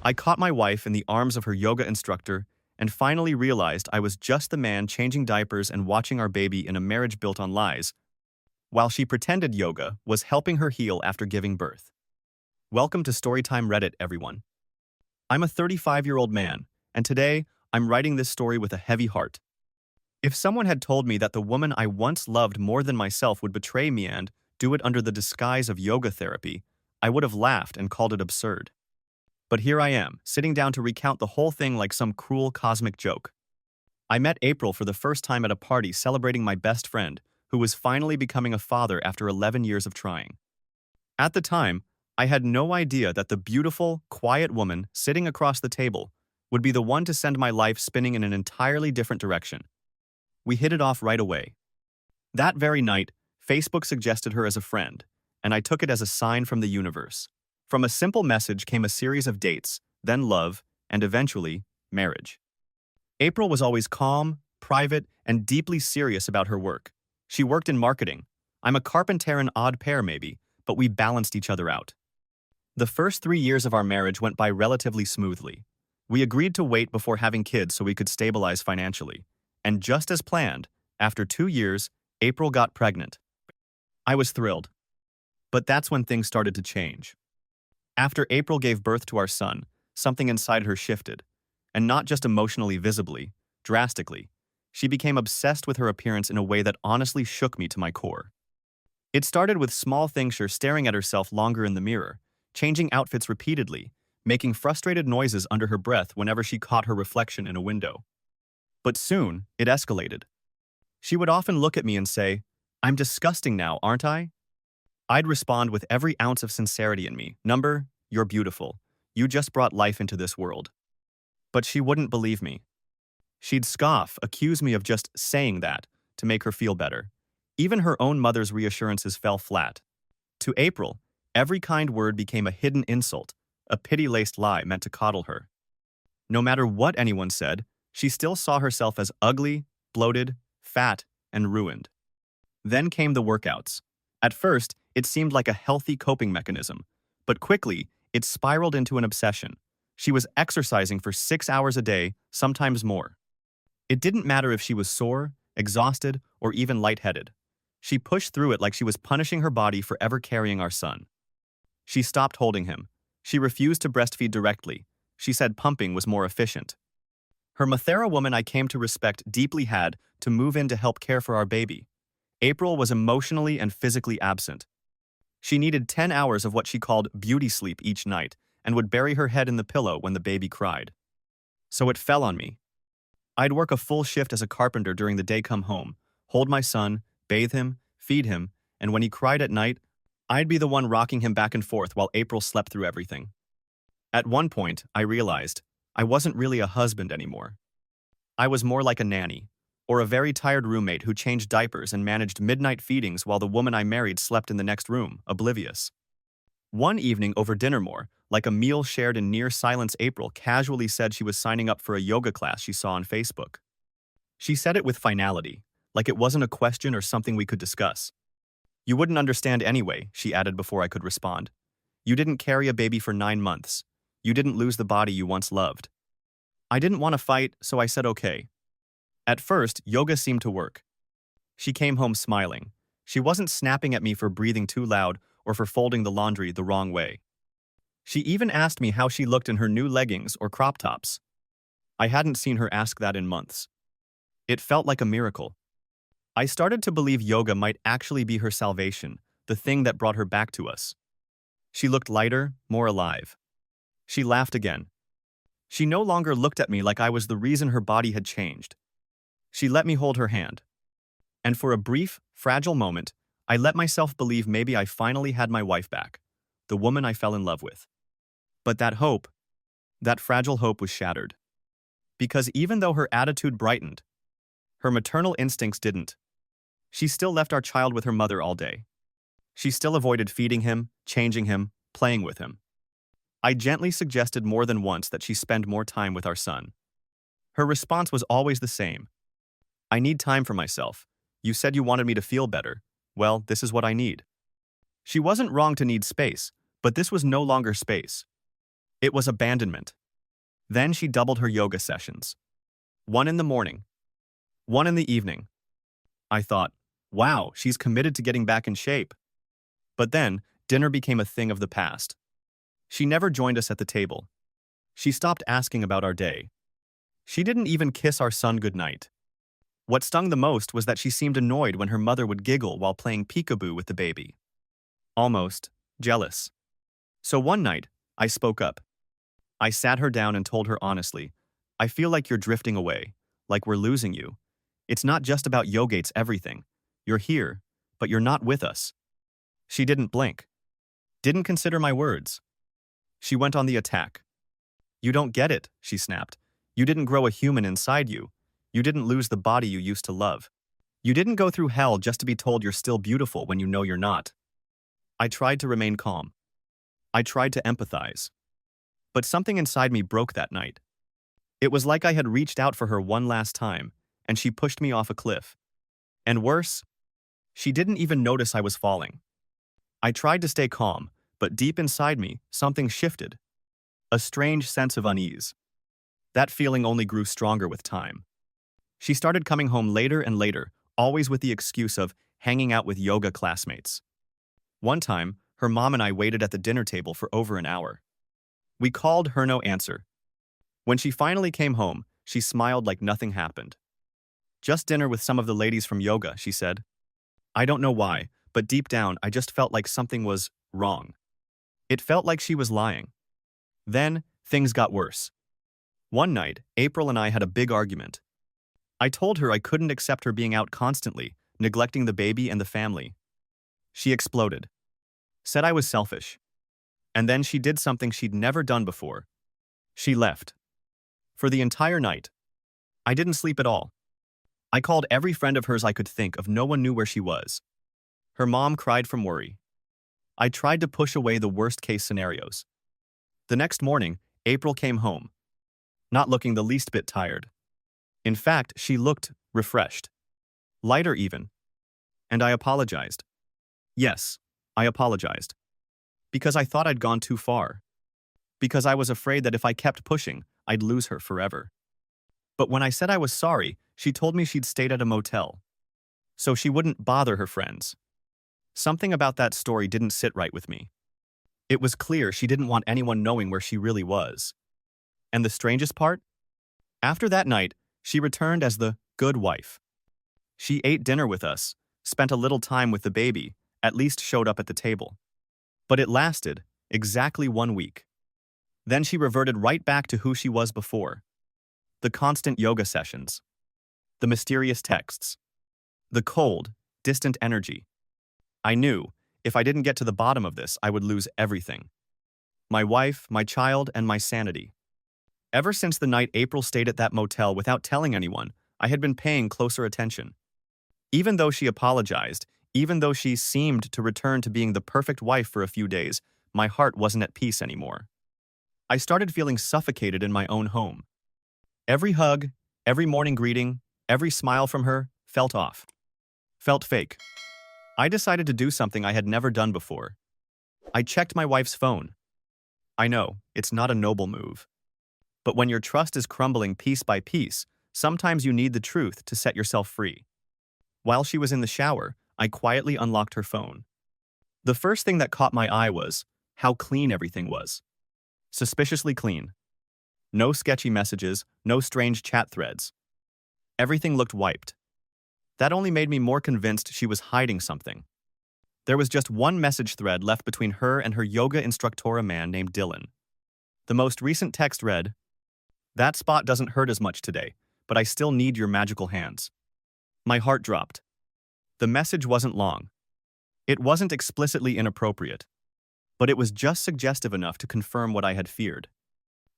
I caught my wife in the arms of her yoga instructor and finally realized I was just the man changing diapers and watching our baby in a marriage built on lies, while she pretended yoga was helping her heal after giving birth. Welcome to Storytime Reddit, everyone. I'm a 35-year-old man, and today I'm writing this story with a heavy heart. If someone had told me that the woman I once loved more than myself would betray me and do it under the disguise of yoga therapy, I would have laughed and called it absurd. But here I am, sitting down to recount the whole thing like some cruel cosmic joke. I met April for the first time at a party celebrating my best friend, who was finally becoming a father after 11 years of trying. At the time, I had no idea that the beautiful, quiet woman sitting across the table would be the one to send my life spinning in an entirely different direction. We hit it off right away. That very night, Facebook suggested her as a friend, and I took it as a sign from the universe. From a simple message came a series of dates, then love, and eventually, marriage. April was always calm, private, and deeply serious about her work. She worked in marketing. I'm a carpenter, an odd pair maybe, but we balanced each other out. The first 3 years of our marriage went by relatively smoothly. We agreed to wait before having kids so we could stabilize financially. And just as planned, after 2 years, April got pregnant. I was thrilled. But that's when things started to change. After April gave birth to our son, something inside her shifted. And not just emotionally, visibly, drastically. She became obsessed with her appearance in a way that honestly shook me to my core. It started with small things, her staring at herself longer in the mirror, changing outfits repeatedly, making frustrated noises under her breath whenever she caught her reflection in a window. But soon, it escalated. She would often look at me and say, "I'm disgusting now, aren't I?" I'd respond with every ounce of sincerity in me, "Number, you're beautiful. You just brought life into this world." But she wouldn't believe me. She'd scoff, accuse me of just saying that to make her feel better. Even her own mother's reassurances fell flat. To April, every kind word became a hidden insult, a pity-laced lie meant to coddle her. No matter what anyone said, she still saw herself as ugly, bloated, fat, and ruined. Then came the workouts. At first, it seemed like a healthy coping mechanism, but quickly, it spiraled into an obsession. She was exercising for 6 hours a day, sometimes more. It didn't matter if she was sore, exhausted, or even lightheaded. She pushed through it like she was punishing her body for ever carrying our son. She stopped holding him. She refused to breastfeed directly. She said pumping was more efficient. Her Mathera woman I came to respect deeply had to move in to help care for our baby. April was emotionally and physically absent. She needed 10 hours of what she called beauty sleep each night and would bury her head in the pillow when the baby cried. So it fell on me. I'd work a full shift as a carpenter during the day, come home, hold my son, bathe him, feed him, and when he cried at night, I'd be the one rocking him back and forth while April slept through everything. At one point, I realized I wasn't really a husband anymore. I was more like a nanny, or a very tired roommate who changed diapers and managed midnight feedings while the woman I married slept in the next room, oblivious. One evening over dinner, more like a meal shared in near silence, April casually said she was signing up for a yoga class she saw on Facebook. She said it with finality, like it wasn't a question or something we could discuss. "You wouldn't understand anyway," she added before I could respond. "You didn't carry a baby for 9 months. You didn't lose the body you once loved." I didn't want to fight, so I said okay. At first, yoga seemed to work. She came home smiling. She wasn't snapping at me for breathing too loud or for folding the laundry the wrong way. She even asked me how she looked in her new leggings or crop tops. I hadn't seen her ask that in months. It felt like a miracle. I started to believe yoga might actually be her salvation, the thing that brought her back to us. She looked lighter, more alive. She laughed again. She no longer looked at me like I was the reason her body had changed. She let me hold her hand. And for a brief, fragile moment, I let myself believe maybe I finally had my wife back, the woman I fell in love with. But that fragile hope was shattered. Because even though her attitude brightened, her maternal instincts didn't. She still left our child with her mother all day. She still avoided feeding him, changing him, playing with him. I gently suggested more than once that she spend more time with our son. Her response was always the same. "I need time for myself. You said you wanted me to feel better. Well, this is what I need." She wasn't wrong to need space, but this was no longer space. It was abandonment. Then she doubled her yoga sessions. One in the morning, one in the evening. I thought, wow, she's committed to getting back in shape. But then, dinner became a thing of the past. She never joined us at the table. She stopped asking about our day. She didn't even kiss our son goodnight. What stung the most was that she seemed annoyed when her mother would giggle while playing peekaboo with the baby. Almost jealous. So one night, I spoke up. I sat her down and told her honestly, I feel like you're drifting away, like we're losing you. It's not just about yoga, it's everything. You're here, but you're not with us. She didn't blink. Didn't consider my words. She went on the attack. You don't get it, she snapped. You didn't grow a human inside you. You didn't lose the body you used to love. You didn't go through hell just to be told you're still beautiful when you know you're not. I tried to remain calm. I tried to empathize. But something inside me broke that night. It was like I had reached out for her one last time, and she pushed me off a cliff. And worse, she didn't even notice I was falling. I tried to stay calm, but deep inside me, something shifted. A strange sense of unease. That feeling only grew stronger with time. She started coming home later and later, always with the excuse of hanging out with yoga classmates. One time, her mom and I waited at the dinner table for over an hour. We called her no answer. When she finally came home, she smiled like nothing happened. Just dinner with some of the ladies from yoga, she said. I don't know why, but deep down I just felt like something was wrong. It felt like she was lying. Then, things got worse. One night, April and I had a big argument. I told her I couldn't accept her being out constantly, neglecting the baby and the family. She exploded. Said I was selfish. And then she did something she'd never done before. She left. For the entire night. I didn't sleep at all. I called every friend of hers I could think of, no one knew where she was. Her mom cried from worry. I tried to push away the worst-case scenarios. The next morning, April came home, not looking the least bit tired. In fact, she looked refreshed. Lighter even. And I apologized. Yes, I apologized. Because I thought I'd gone too far. Because I was afraid that if I kept pushing, I'd lose her forever. But when I said I was sorry, she told me she'd stayed at a motel. So she wouldn't bother her friends. Something about that story didn't sit right with me. It was clear she didn't want anyone knowing where she really was. And the strangest part? After that night, she returned as the good wife. She ate dinner with us, spent a little time with the baby, at least showed up at the table. But it lasted exactly 1 week. Then she reverted right back to who she was before. The constant yoga sessions. The mysterious texts. The cold, distant energy. I knew, if I didn't get to the bottom of this, I would lose everything. My wife, my child, and my sanity. Ever since the night April stayed at that motel without telling anyone, I had been paying closer attention. Even though she apologized, even though she seemed to return to being the perfect wife for a few days, my heart wasn't at peace anymore. I started feeling suffocated in my own home. Every hug, every morning greeting, every smile from her felt off. Felt fake. I decided to do something I had never done before. I checked my wife's phone. I know, it's not a noble move. But when your trust is crumbling piece by piece, sometimes you need the truth to set yourself free. While she was in the shower, I quietly unlocked her phone. The first thing that caught my eye was how clean everything was. Suspiciously clean. No sketchy messages, no strange chat threads. Everything looked wiped. That only made me more convinced she was hiding something. There was just one message thread left between her and her yoga instructor, man named Dylan. The most recent text read, "That spot doesn't hurt as much today, but I still need your magical hands." My heart dropped. The message wasn't long. It wasn't explicitly inappropriate. But it was just suggestive enough to confirm what I had feared.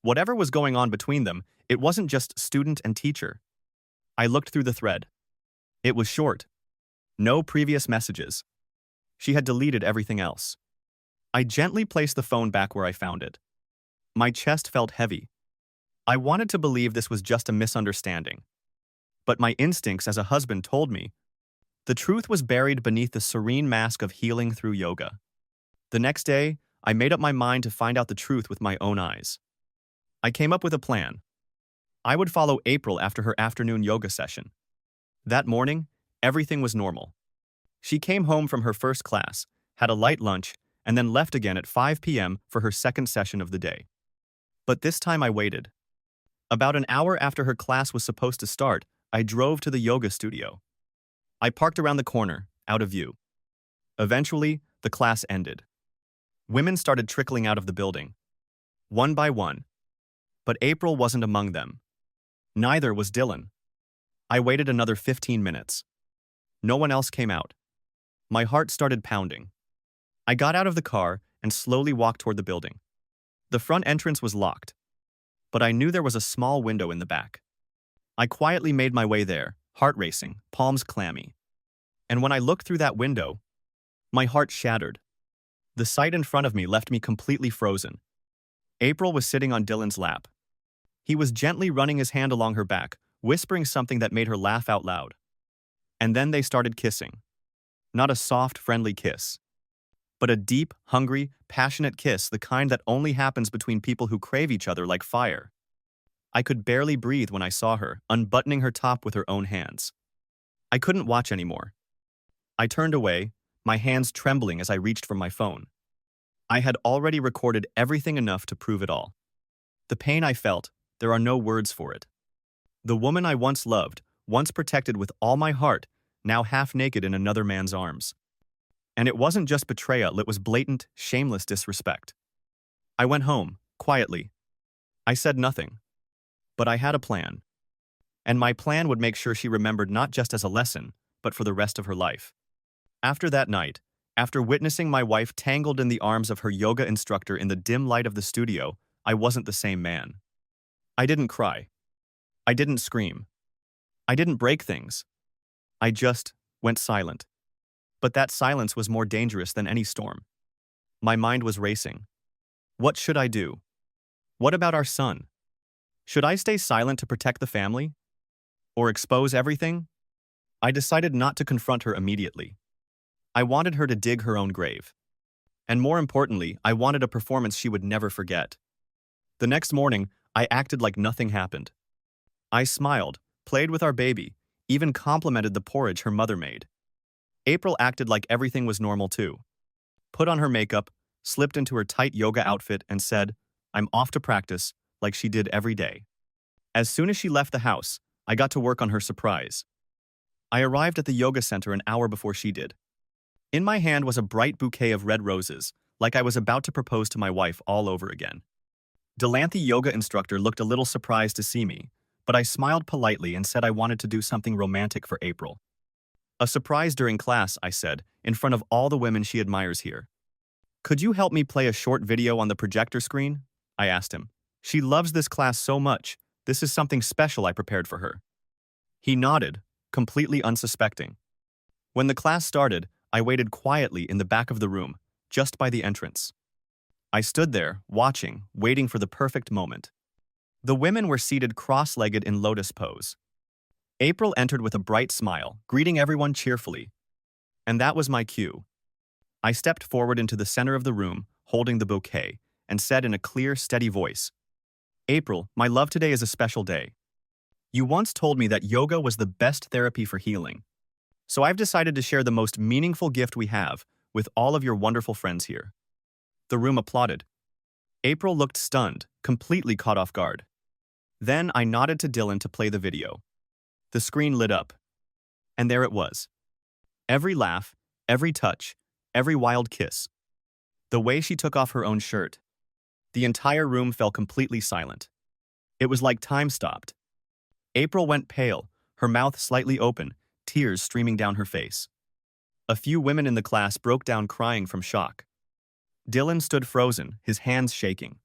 Whatever was going on between them, it wasn't just student and teacher. I looked through the thread. It was short. No previous messages. She had deleted everything else. I gently placed the phone back where I found it. My chest felt heavy. I wanted to believe this was just a misunderstanding. But my instincts as a husband told me the truth was buried beneath the serene mask of healing through yoga. The next day, I made up my mind to find out the truth with my own eyes. I came up with a plan. I would follow April after her afternoon yoga session. That morning, everything was normal. She came home from her first class, had a light lunch, and then left again at 5 p.m. for her second session of the day. But this time I waited. About an hour after her class was supposed to start, I drove to the yoga studio. I parked around the corner, out of view. Eventually, the class ended. Women started trickling out of the building, one by one. But April wasn't among them. Neither was Dylan. I waited another 15 minutes. No one else came out. My heart started pounding. I got out of the car and slowly walked toward the building. The front entrance was locked, but I knew there was a small window in the back. I quietly made my way there, heart racing, palms clammy. And when I looked through that window, my heart shattered. The sight in front of me left me completely frozen. April was sitting on Dylan's lap. He was gently running his hand along her back, whispering something that made her laugh out loud. And then they started kissing. Not a soft, friendly kiss, but a deep, hungry, passionate kiss, the kind that only happens between people who crave each other like fire. I could barely breathe when I saw her, unbuttoning her top with her own hands. I couldn't watch anymore. I turned away, my hands trembling as I reached for my phone. I had already recorded everything enough to prove it all. The pain I felt, there are no words for it. The woman I once loved, once protected with all my heart, now half naked in another man's arms. And it wasn't just betrayal, it was blatant, shameless disrespect. I went home, quietly. I said nothing. But I had a plan. And my plan would make sure she remembered not just as a lesson, but for the rest of her life. After that night, after witnessing my wife tangled in the arms of her yoga instructor in the dim light of the studio, I wasn't the same man. I didn't cry. I didn't scream. I didn't break things. I just went silent. But that silence was more dangerous than any storm. My mind was racing. What should I do? What about our son? Should I stay silent to protect the family? Or expose everything? I decided not to confront her immediately. I wanted her to dig her own grave. And more importantly, I wanted a performance she would never forget. The next morning, I acted like nothing happened. I smiled, played with our baby, even complimented the porridge her mother made. April acted like everything was normal too. Put on her makeup, slipped into her tight yoga outfit, and said, "I'm off to practice," like she did every day. As soon as she left the house, I got to work on her surprise. I arrived at the yoga center an hour before she did. In my hand was a bright bouquet of red roses, like I was about to propose to my wife all over again. Dylan, the yoga instructor, looked a little surprised to see me, but I smiled politely and said I wanted to do something romantic for April. "A surprise during class," I said, in front of all the women she admires here. "Could you help me play a short video on the projector screen?" I asked him. "She loves this class so much. This is something special I prepared for her." He nodded, completely unsuspecting. When the class started, I waited quietly in the back of the room, just by the entrance. I stood there, watching, waiting for the perfect moment. The women were seated cross-legged in lotus pose. April entered with a bright smile, greeting everyone cheerfully. And that was my cue. I stepped forward into the center of the room, holding the bouquet, and said in a clear, steady voice, "April, my love, today is a special day. You once told me that yoga was the best therapy for healing. So I've decided to share the most meaningful gift we have with all of your wonderful friends here." The room applauded. April looked stunned, completely caught off guard. Then I nodded to Dylan to play the video. The screen lit up. And there it was. Every laugh, every touch, every wild kiss. The way she took off her own shirt. The entire room fell completely silent. It was like time stopped. April went pale, her mouth slightly open, tears streaming down her face. A few women in the class broke down crying from shock. Dylan stood frozen, his hands shaking.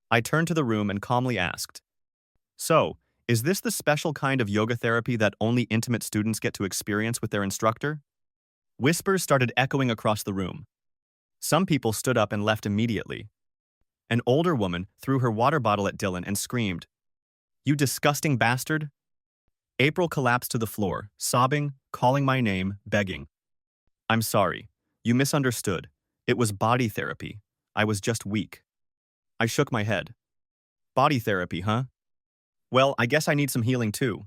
I turned to the room and calmly asked, "So, is this the special kind of yoga therapy that only intimate students get to experience with their instructor?" Whispers started echoing across the room. Some people stood up and left immediately. An older woman threw her water bottle at Dylan and screamed, "You disgusting bastard!" April collapsed to the floor, sobbing, calling my name, begging. "I'm sorry. You misunderstood. It was body therapy," I was just weak. I shook my head. Body therapy, huh? Well, I guess I need some healing too.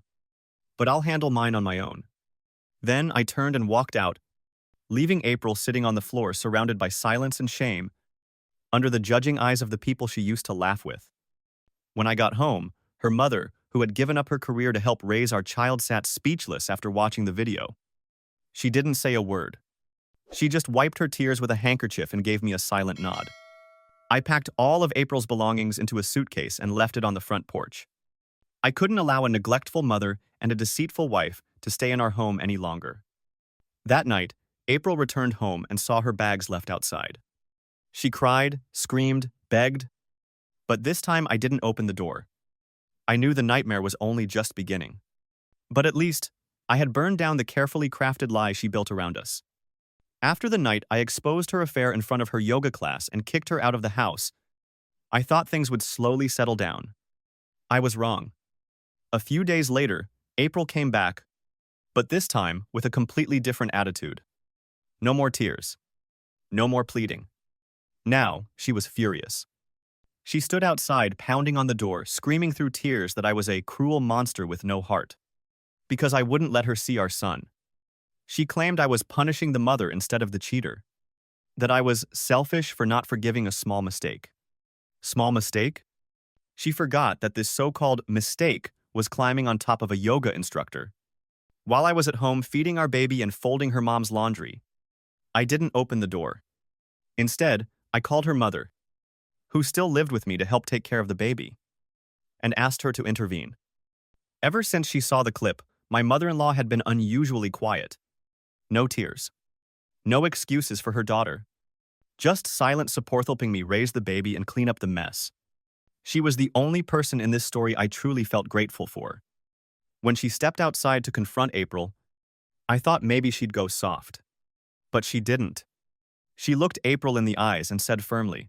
But I'll handle mine on my own. Then I turned and walked out, leaving April sitting on the floor surrounded by silence and shame, under the judging eyes of the people she used to laugh with. When I got home, her mother, who had given up her career to help raise our child, sat speechless after watching the video. She didn't say a word. She just wiped her tears with a handkerchief and gave me a silent nod. I packed all of April's belongings into a suitcase and left it on the front porch. I couldn't allow a neglectful mother and a deceitful wife to stay in our home any longer. That night, April returned home and saw her bags left outside. She cried, screamed, begged, but this time I didn't open the door. I knew the nightmare was only just beginning. But at least, I had burned down the carefully crafted lie she built around us. After the night, I exposed her affair in front of her yoga class and kicked her out of the house. I thought things would slowly settle down. I was wrong. A few days later, April came back, but this time with a completely different attitude. No more tears. No more pleading. Now, she was furious. She stood outside, pounding on the door, screaming through tears that I was a cruel monster with no heart, because I wouldn't let her see our son. She claimed I was punishing the mother instead of the cheater, that I was selfish for not forgiving a small mistake. Small mistake? She forgot that this so-called mistake was climbing on top of a yoga instructor. While I was at home feeding our baby and folding her mom's laundry, I didn't open the door. Instead, I called her mother, who still lived with me, to help take care of the baby, and asked her to intervene. Ever since she saw the clip, my mother-in-law had been unusually quiet. No tears. No excuses for her daughter. Just silent support, helping me raise the baby and clean up the mess. She was the only person in this story I truly felt grateful for. When she stepped outside to confront April, I thought maybe she'd go soft. But she didn't. She looked April in the eyes and said firmly,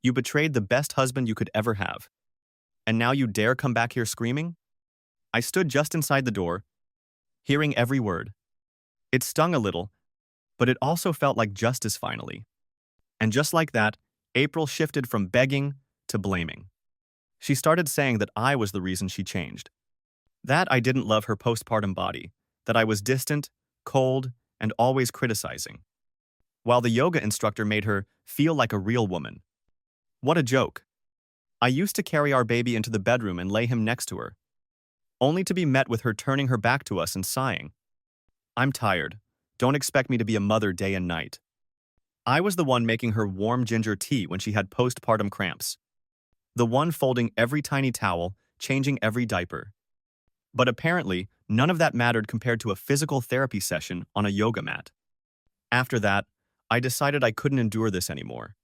"You betrayed the best husband you could ever have. And now you dare come back here screaming?" I stood just inside the door, hearing every word. It stung a little, but it also felt like justice finally. And just like that, April shifted from begging to blaming. She started saying that I was the reason she changed. That I didn't love her postpartum body, that I was distant, cold, and always criticizing, while the yoga instructor made her feel like a real woman. What a joke. I used to carry our baby into the bedroom and lay him next to her, only to be met with her turning her back to us and sighing, "I'm tired. Don't expect me to be a mother day and night." I was the one making her warm ginger tea when she had postpartum cramps, the one folding every tiny towel, changing every diaper. But apparently, none of that mattered compared to a physical therapy session on a yoga mat. After that, I decided I couldn't endure this anymore.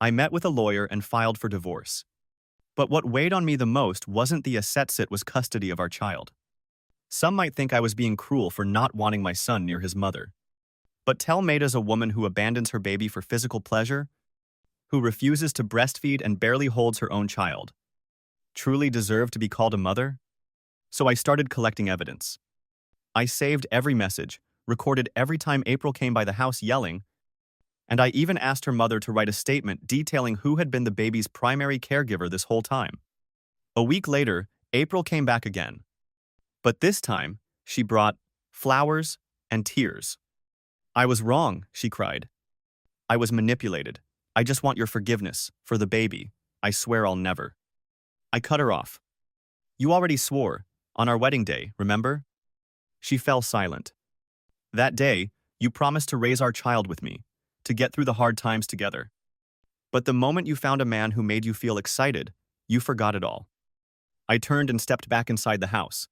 I met with a lawyer and filed for divorce. But what weighed on me the most wasn't the assets, it was custody of our child. Some might think I was being cruel for not wanting my son near his mother. But tell me, does a woman who abandons her baby for physical pleasure, who refuses to breastfeed and barely holds her own child, truly deserve to be called a mother? So I started collecting evidence. I saved every message, recorded every time April came by the house yelling, and I even asked her mother to write a statement detailing who had been the baby's primary caregiver this whole time. A week later, April came back again. But this time, she brought flowers and tears. "I was wrong," she cried. "I was manipulated. I just want your forgiveness, for the baby. I swear I'll never." I cut her off. "You already swore, on our wedding day, remember?" She fell silent. "That day, you promised to raise our child with me, to get through the hard times together. But the moment you found a man who made you feel excited, you forgot it all." I turned and stepped back inside the house.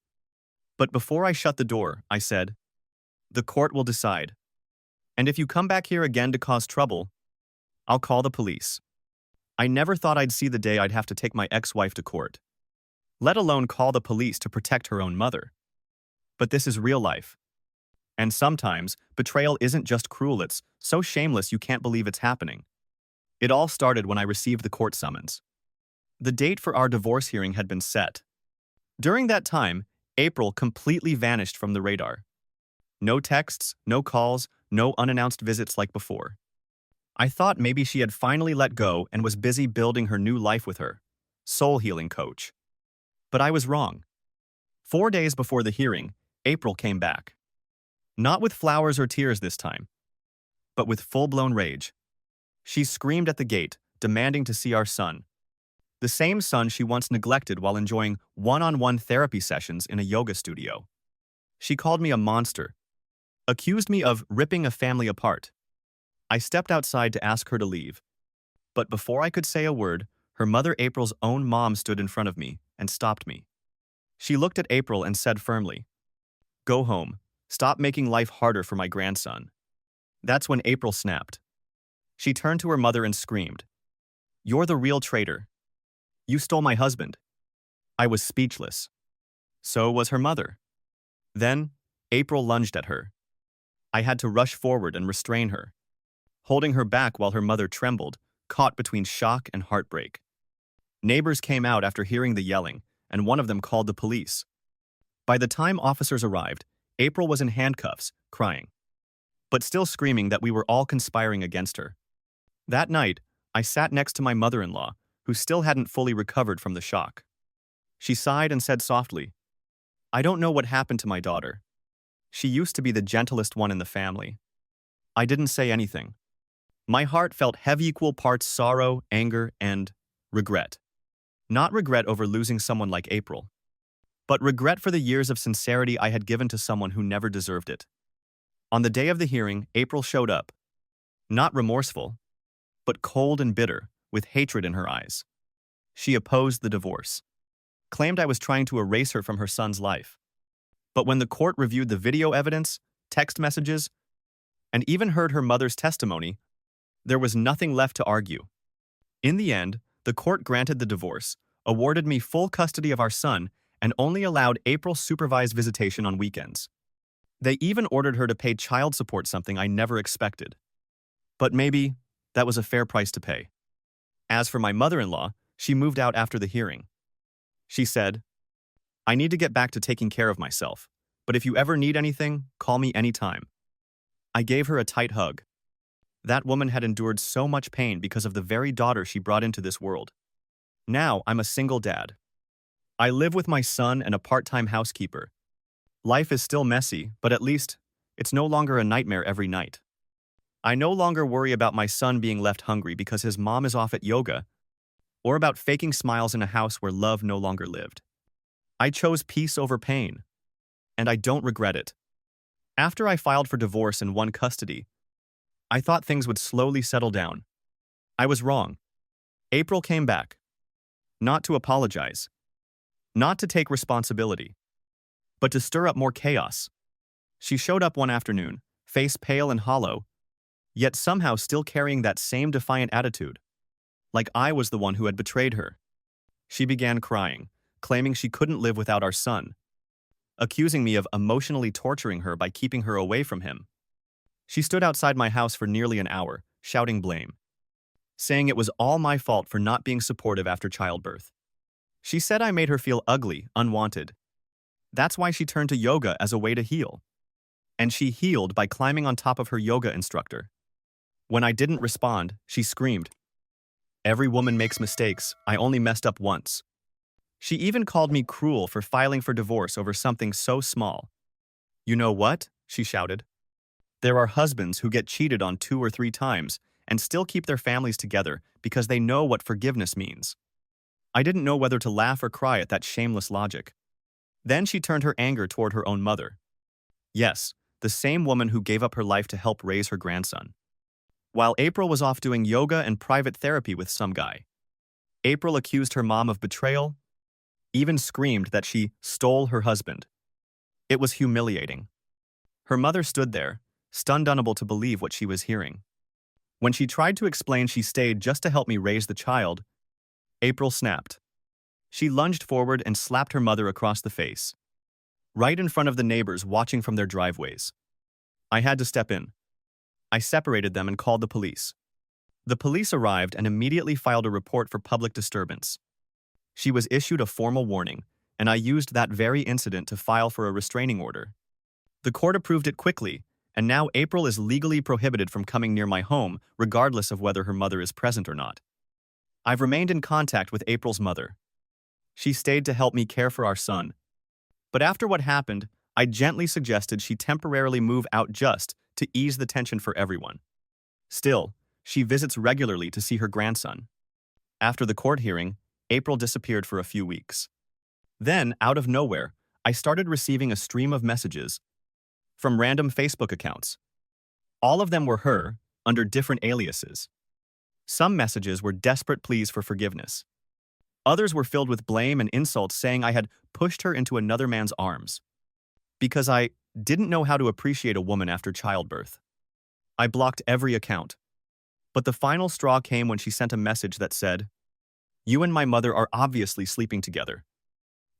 But before I shut the door, I said, "The court will decide. And if you come back here again to cause trouble, I'll call the police." I never thought I'd see the day I'd have to take my ex-wife to court, let alone call the police to protect her own mother. But this is real life. And sometimes, betrayal isn't just cruel, it's so shameless you can't believe it's happening. It all started when I received the court summons. The date for our divorce hearing had been set. During that time, April completely vanished from the radar. No texts, no calls, no unannounced visits like before. I thought maybe she had finally let go and was busy building her new life with her soul healing coach. But I was wrong. 4 days before the hearing, April came back. Not with flowers or tears this time, but with full-blown rage. She screamed at the gate, demanding to see our son. The same son she once neglected while enjoying one-on-one therapy sessions in a yoga studio. She called me a monster, accused me of ripping a family apart. I stepped outside to ask her to leave. But before I could say a word, her mother April's own mom stood in front of me and stopped me. She looked at April and said firmly, "Go home. Stop making life harder for my grandson." That's when April snapped. She turned to her mother and screamed, "You're the real traitor. You stole my husband." I was speechless. So was her mother. Then, April lunged at her. I had to rush forward and restrain her, holding her back while her mother trembled, caught between shock and heartbreak. Neighbors came out after hearing the yelling, and one of them called the police. By the time officers arrived, April was in handcuffs, crying, but still screaming that we were all conspiring against her. That night, I sat next to my mother-in-law, who still hadn't fully recovered from the shock. She sighed and said softly, "I don't know what happened to my daughter. She used to be the gentlest one in the family." I didn't say anything. My heart felt heavy, equal parts sorrow, anger, and regret. Not regret over losing someone like April, but regret for the years of sincerity I had given to someone who never deserved it. On the day of the hearing, April showed up. Not remorseful, but cold and bitter, with hatred in her eyes. She opposed the divorce, claimed I was trying to erase her from her son's life. But when the court reviewed the video evidence, text messages, and even heard her mother's testimony, there was nothing left to argue. In the end, the court granted the divorce, awarded me full custody of our son, and only allowed April's supervised visitation on weekends. They even ordered her to pay child support, something I never expected. But maybe that was a fair price to pay. As for my mother-in-law, she moved out after the hearing. She said, "I need to get back to taking care of myself, but if you ever need anything, call me anytime." I gave her a tight hug. That woman had endured so much pain because of the very daughter she brought into this world. Now I'm a single dad. I live with my son and a part-time housekeeper. Life is still messy, but at least it's no longer a nightmare every night. I no longer worry about my son being left hungry because his mom is off at yoga, or about faking smiles in a house where love no longer lived. I chose peace over pain, and I don't regret it. After I filed for divorce and won custody, I thought things would slowly settle down. I was wrong. April came back. Not to apologize. Not to take responsibility. But to stir up more chaos. She showed up one afternoon, face pale and hollow, yet somehow still carrying that same defiant attitude. Like I was the one who had betrayed her. She began crying, claiming she couldn't live without our son, accusing me of emotionally torturing her by keeping her away from him. She stood outside my house for nearly an hour, shouting blame, saying it was all my fault for not being supportive after childbirth. She said I made her feel ugly, unwanted. That's why she turned to yoga as a way to heal. And she healed by climbing on top of her yoga instructor. When I didn't respond, she screamed, "Every woman makes mistakes. I only messed up once." She even called me cruel for filing for divorce over something so small. "You know what?" she shouted. "There are husbands who get cheated on 2 or 3 times and still keep their families together because they know what forgiveness means." I didn't know whether to laugh or cry at that shameless logic. Then she turned her anger toward her own mother. Yes, the same woman who gave up her life to help raise her grandson. While April was off doing yoga and private therapy with some guy, April accused her mom of betrayal, even screamed that she stole her husband. It was humiliating. Her mother stood there, stunned, unable to believe what she was hearing. When she tried to explain she stayed just to help me raise the child, April snapped. She lunged forward and slapped her mother across the face, right in front of the neighbors watching from their driveways. I had to step in. I separated them and called the police. The police arrived and immediately filed a report for public disturbance. She was issued a formal warning, and I used that very incident to file for a restraining order. The court approved it quickly, and now April is legally prohibited from coming near my home, regardless of whether her mother is present or not. I've remained in contact with April's mother. She stayed to help me care for our son. But after what happened, I gently suggested she temporarily move out just to ease the tension for everyone. Still, she visits regularly to see her grandson. After the court hearing, April disappeared for a few weeks. Then, out of nowhere, I started receiving a stream of messages from random Facebook accounts. All of them were her, under different aliases. Some messages were desperate pleas for forgiveness. Others were filled with blame and insults, saying I had pushed her into another man's arms because I didn't know how to appreciate a woman after childbirth. I blocked every account. But the final straw came when she sent a message that said, "You and my mother are obviously sleeping together.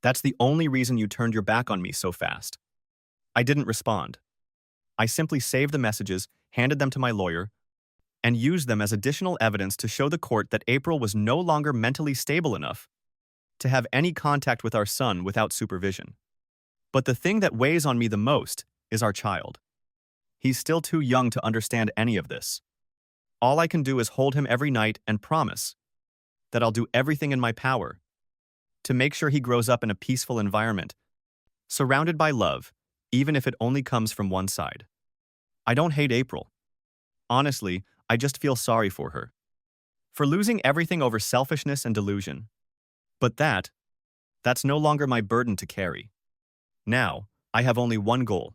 That's the only reason you turned your back on me so fast." I didn't respond. I simply saved the messages, handed them to my lawyer, and used them as additional evidence to show the court that April was no longer mentally stable enough to have any contact with our son without supervision. But the thing that weighs on me the most is our child. He's still too young to understand any of this. All I can do is hold him every night and promise that I'll do everything in my power to make sure he grows up in a peaceful environment, surrounded by love, even if it only comes from one side. I don't hate April. Honestly, I just feel sorry for her. For losing everything over selfishness and delusion. But that's no longer my burden to carry. Now, I have only one goal: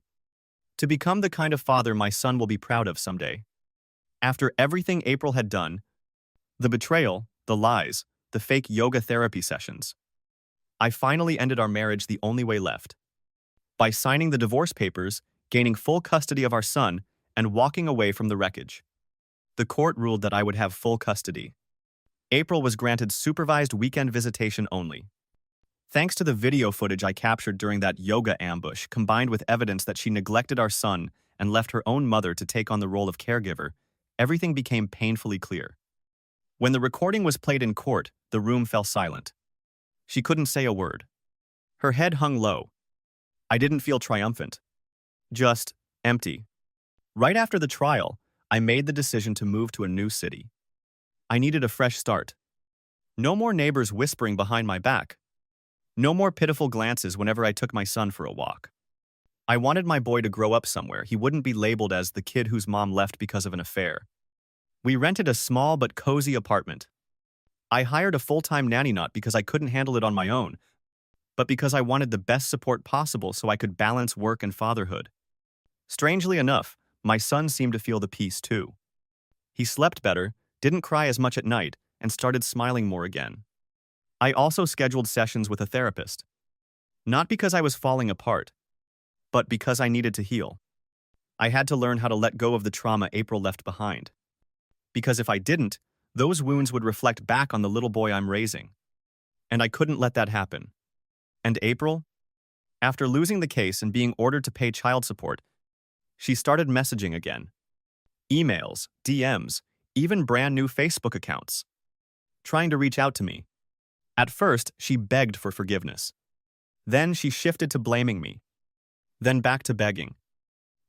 to become the kind of father my son will be proud of someday. After everything April had done, the betrayal, the lies, the fake yoga therapy sessions, I finally ended our marriage the only way left. By signing the divorce papers, gaining full custody of our son, and walking away from the wreckage. The court ruled that I would have full custody. April was granted supervised weekend visitation only. Thanks to the video footage I captured during that yoga ambush, combined with evidence that she neglected our son and left her own mother to take on the role of caregiver, everything became painfully clear. When the recording was played in court, the room fell silent. She couldn't say a word. Her head hung low. I didn't feel triumphant. Just empty. Right after the trial, I made the decision to move to a new city. I needed a fresh start. No more neighbors whispering behind my back. No more pitiful glances whenever I took my son for a walk. I wanted my boy to grow up somewhere he wouldn't be labeled as the kid whose mom left because of an affair. We rented a small but cozy apartment. I hired a full-time nanny not because I couldn't handle it on my own, but because I wanted the best support possible so I could balance work and fatherhood. Strangely enough, my son seemed to feel the peace too. He slept better, didn't cry as much at night, and started smiling more again. I also scheduled sessions with a therapist. Not because I was falling apart, but because I needed to heal. I had to learn how to let go of the trauma April left behind. Because if I didn't, those wounds would reflect back on the little boy I'm raising. And I couldn't let that happen. And April? After losing the case and being ordered to pay child support, she started messaging again. Emails, DMs, even brand new Facebook accounts. Trying to reach out to me. At first, she begged for forgiveness. Then she shifted to blaming me. Then back to begging.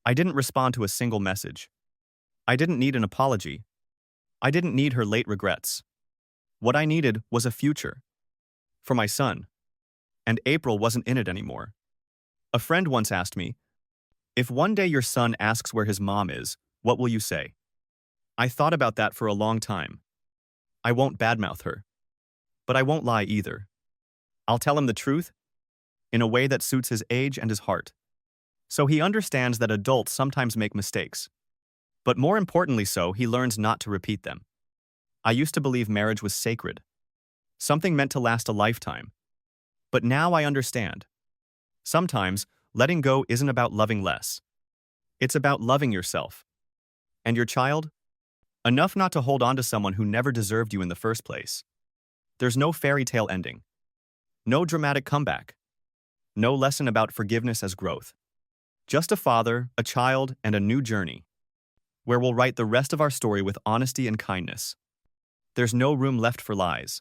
I didn't respond to a single message. I didn't need an apology. I didn't need her late regrets. What I needed was a future. For my son. And April wasn't in it anymore. A friend once asked me, "If one day your son asks where his mom is, what will you say?" I thought about that for a long time. I won't badmouth her. But I won't lie either. I'll tell him the truth in a way that suits his age and his heart. So he understands that adults sometimes make mistakes. But more importantly so, he learns not to repeat them. I used to believe marriage was sacred. Something meant to last a lifetime. But now I understand. Sometimes, letting go isn't about loving less. It's about loving yourself. And your child? Enough not to hold on to someone who never deserved you in the first place. There's no fairy tale ending. No dramatic comeback. No lesson about forgiveness as growth. Just a father, a child, and a new journey, where we'll write the rest of our story with honesty and kindness. There's no room left for lies.